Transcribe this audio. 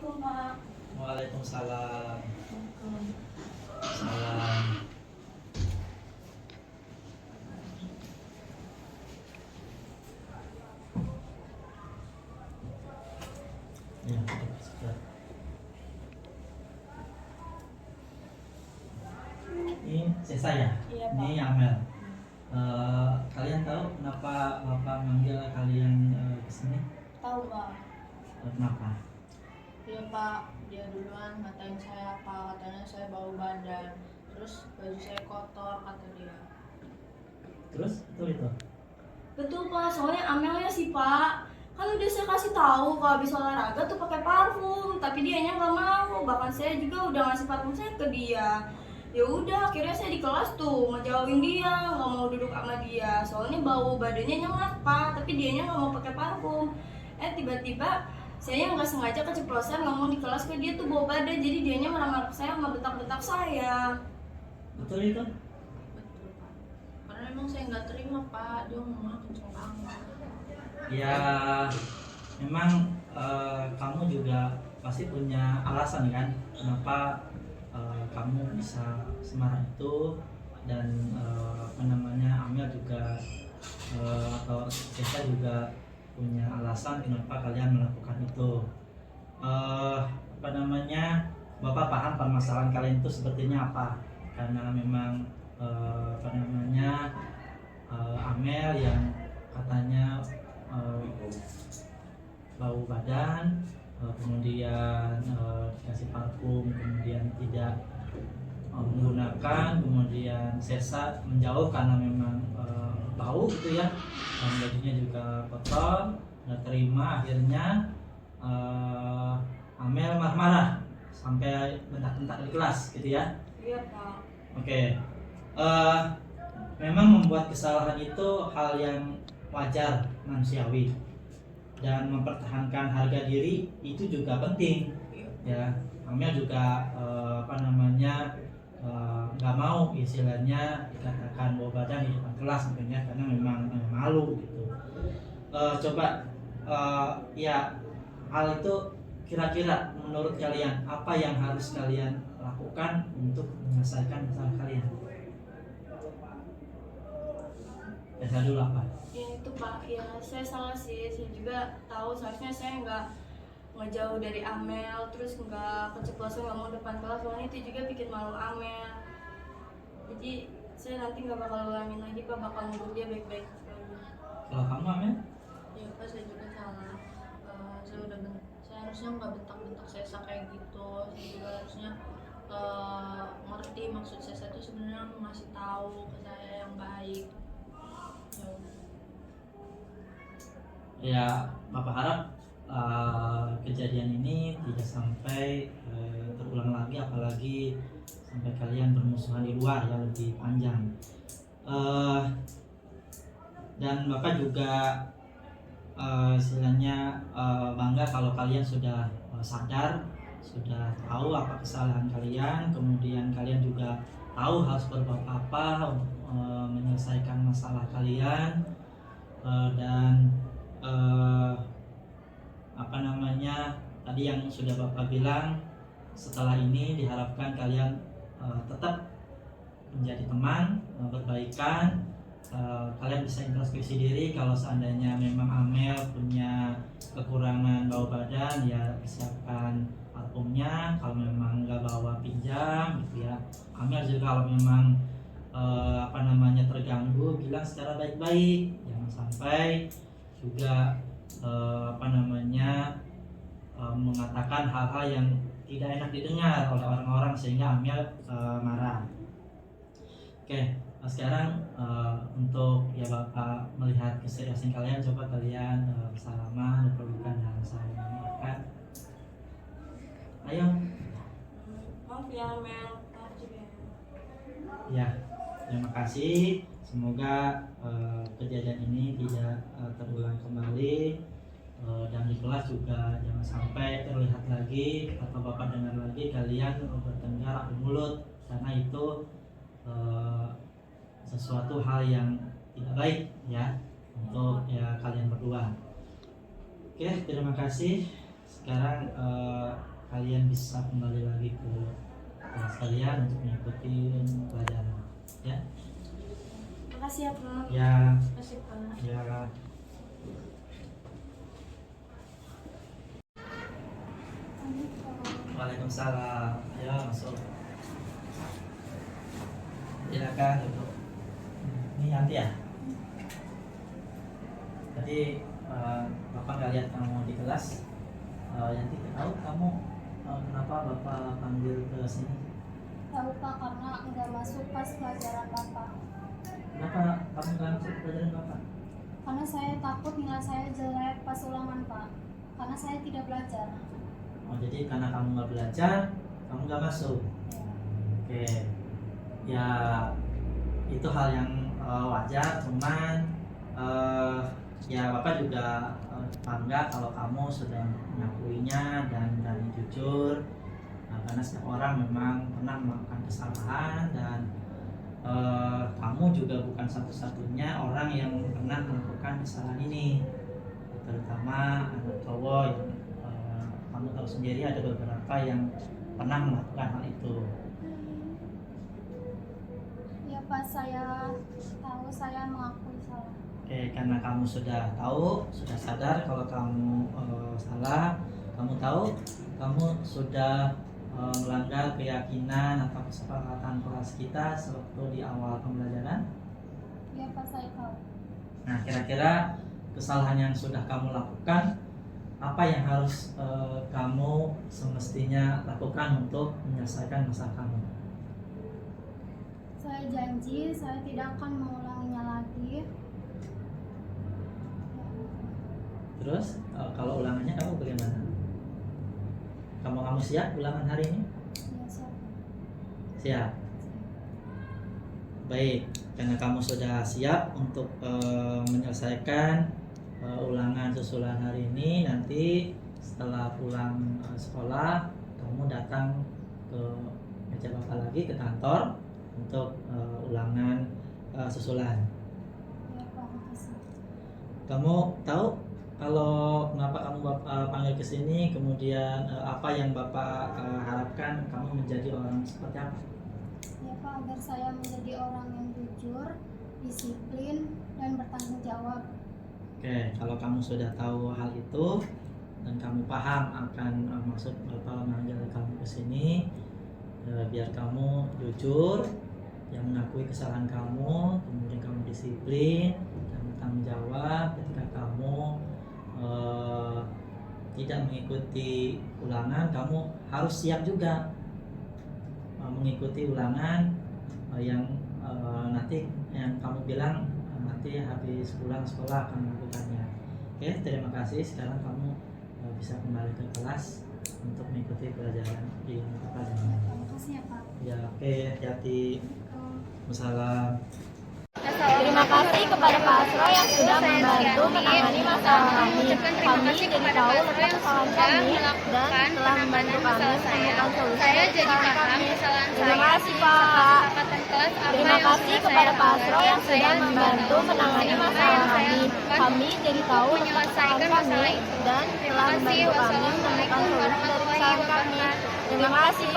Assalamualaikum Pak. Waalaikumsalam. Waalaikumsalam. Salam. Ya, sudah. Ini saya. Iya, Pak. Ini Amel. Kalian tahu kenapa Bapak manggil kalian ke sini? Tahu Pak. Kenapa? Iya Pak, dia duluan ngatain saya Pak, katanya saya bau badan. Terus baju saya kotor kata dia. Terus itu. Betul Pak, soalnya Amelnya sih Pak. Kan udah saya kasih tahu kalau habis olahraga tuh pakai parfum, tapi dianya nggak mau. Bahkan saya juga udah ngasih parfum saya ke dia. Ya udah, akhirnya saya di kelas tuh ngejauhin dia, nggak mau duduk sama dia. Soalnya bau badannya nyengat Pak, tapi dianya nggak mau pakai parfum. Tiba-tiba saya nggak sengaja keceplosan ngomong di kelas ke dia tuh bau badan, jadi dianya marah-marah ke saya sama bentak-bentak saya. Betul itu? Betul Pak. Karena emang saya nggak terima Pak, dia ngomongnya kenceng banget. Ya, memang kamu juga pasti punya alasan kan kenapa kamu bisa semarah itu, dan Amel juga atau Cesa juga punya alasan kenapa kalian melakukan itu. Bapak paham permasalahan kalian itu sepertinya apa, karena memang Amel yang katanya bau badan, kemudian dikasih parfum, kemudian tidak menggunakan, kemudian Sesa menjauh karena memang bau gitu ya, dan bajunya juga kotor, nggak terima, akhirnya Amel marah-marah sampai bentak-bentak di kelas gitu ya. Iya Pak. Oke. Memang membuat kesalahan itu hal yang wajar, manusiawi, dan mempertahankan harga diri itu juga penting ya. Amel juga nggak mau istilahnya dikatakan bau badan di depan kelas mungkin ya, karena memang malu gitu. Ya, hal itu kira-kira menurut kalian apa yang harus kalian lakukan untuk menyelesaikan masalah kalian? Biasa dulu apa? Ya itu Pak, ya saya salah sih, saya juga tahu seharusnya saya nggak ngejauh dari Amel, terus nggak keceplosan ngomong depan kelas, soalnya itu juga bikin malu Amel. Jadi saya nanti nggak bakal ulangin lagi Pak, bakal ngurus dia baik-baik lagi. Kalau kamu Amel? Ya Pak, saya juga salah. Saya harusnya nggak bentak-bentak Sesa kayak gitu. Saya juga harusnya ngerti maksud Sesa itu sebenarnya ngasih tahu ke saya yang baik. Ya, Bapak harap kejadian ini tidak sampai terulang lagi, apalagi sampai kalian bermusuhan di luar ya, lebih panjang. Dan Bapak juga istilahnya bangga kalau kalian sudah sadar, sudah tahu apa kesalahan kalian, kemudian kalian juga tahu harus berbuat apa untuk menyelesaikan masalah kalian, dan tadi yang sudah Bapak bilang, setelah ini diharapkan kalian tetap menjadi teman, berbaikan. Kalian bisa introspeksi diri, kalau seandainya memang Amel punya kekurangan bau badan ya persiapkan parfumnya, kalau memang nggak bawa pinjam gitu ya. Amel juga kalau memang terganggu, bilang secara baik-baik, jangan sampai juga mengatakan hal-hal yang tidak enak didengar oleh orang-orang sehingga Amel marah. Oke, sekarang untuk ya Bapak melihat keseriusan kalian, coba kalian bersalaman, berpelukan dan saling mengucapkan. Ayo. Maaf ya Amel, maaf juga. Ya, terima kasih. Semoga kejadian ini tidak terulang kembali, dan di kelas juga jangan sampai terlihat lagi atau Bapak dengar lagi kalian bertengkar adu mulut, karena itu sesuatu hal yang tidak baik ya untuk ya kalian berdua. Oke, terima kasih. sekarang kalian bisa kembali lagi ke kelas kalian untuk mengikuti pelajaran. Ya, Makasih ya Pak. ya, Makasih Pak. ya. Waalaikumsalam. Ya, masuk. Silakan duduk. Ini Yanti ya? Tadi Bapak nggak lihat kamu di kelas. Yanti, tahu kamu kenapa Bapak panggil ke sini? Tahu Pak, karena nggak masuk pas pelajaran Bapak. Kenapa kamu nggak masuk pelajaran Bapak? Karena saya takut nilai saya jelek pas ulangan Pak. Karena saya tidak belajar. Oh, jadi karena kamu nggak belajar, kamu nggak masuk. Ya. Oke, ya itu hal yang wajar, cuman ya Bapak juga bangga kalau kamu sudah mengakuinya dan berani jujur. Karena setiap orang memang pernah melakukan kesalahan dan kamu juga bukan satu-satunya orang yang pernah melakukan kesalahan ini, terutama anak cowok yang kamu tahu sendiri ada beberapa yang pernah melakukan hal itu. Ya Pak, saya tahu saya mengakui salah. Oke, karena kamu sudah tahu, sudah sadar kalau kamu salah, kamu tahu, kamu sudah melanggar keyakinan atau kesepakatan kelas kita sewaktu di awal pembelajaran. Ya Pak, saya tahu. Nah, kira-kira kesalahan yang sudah kamu lakukan, apa yang harus kamu semestinya lakukan untuk menyelesaikan masalah kamu? Saya janji saya tidak akan mengulanginya lagi. Terus kalau ulangannya kamu bagaimana? Kamu siap ulangan hari ini? Ya siap. Siap. Baik, karena kamu sudah siap untuk menyelesaikan ulangan susulan hari ini, nanti setelah pulang sekolah kamu datang ke meja Bapak lagi ke kantor untuk ulangan susulan. Ya Pak, makasih. Kamu tahu kalau kenapa kamu panggil ke sini, kemudian apa yang Bapak harapkan kamu menjadi orang seperti apa? Ya Pak, agar saya menjadi orang yang jujur, disiplin, dan bertanggung jawab. Oke, kalau kamu sudah tahu hal itu dan kamu paham akan maksud Bapak manggil kamu ke sini, biar kamu jujur, yang mengakui kesalahan kamu, kemudian kamu disiplin dan bertanggung jawab ketika kamu tidak mengikuti ulangan, kamu harus siap juga mengikuti ulangan yang nanti yang kamu bilang nanti habis pulang sekolah akan melakukannya. Oke, terima kasih. Sekarang kamu bisa kembali ke kelas untuk mengikuti pelajaran di mata Ya Pak, makasih ya Pak. Ya, oke, hati-hati. Wassalam. Terima kasih kepada Pak Asro yang sudah membantu menangani masalah kami. Kami jadi tahu letak kesalahan kami dan telah membantu kami menemukan solusi Saya dari jadi kesalahan paham kami. kesalahan Terima saya. kasih Pak. Kesepakatan kelas apa Terima yang kasih sudah kepada saya Pak Asro lakukan. yang sudah Saya membantu menangani masalah kami. Kami jadi tahu letak kesalahan menyelesaikan kami masalah itu. dan Terima telah kasih. membantu kami menemukan Wassalamualaikum solusi dari warahmatullahi kesalahan kami. wabarakatuh. Terima kasih Pak.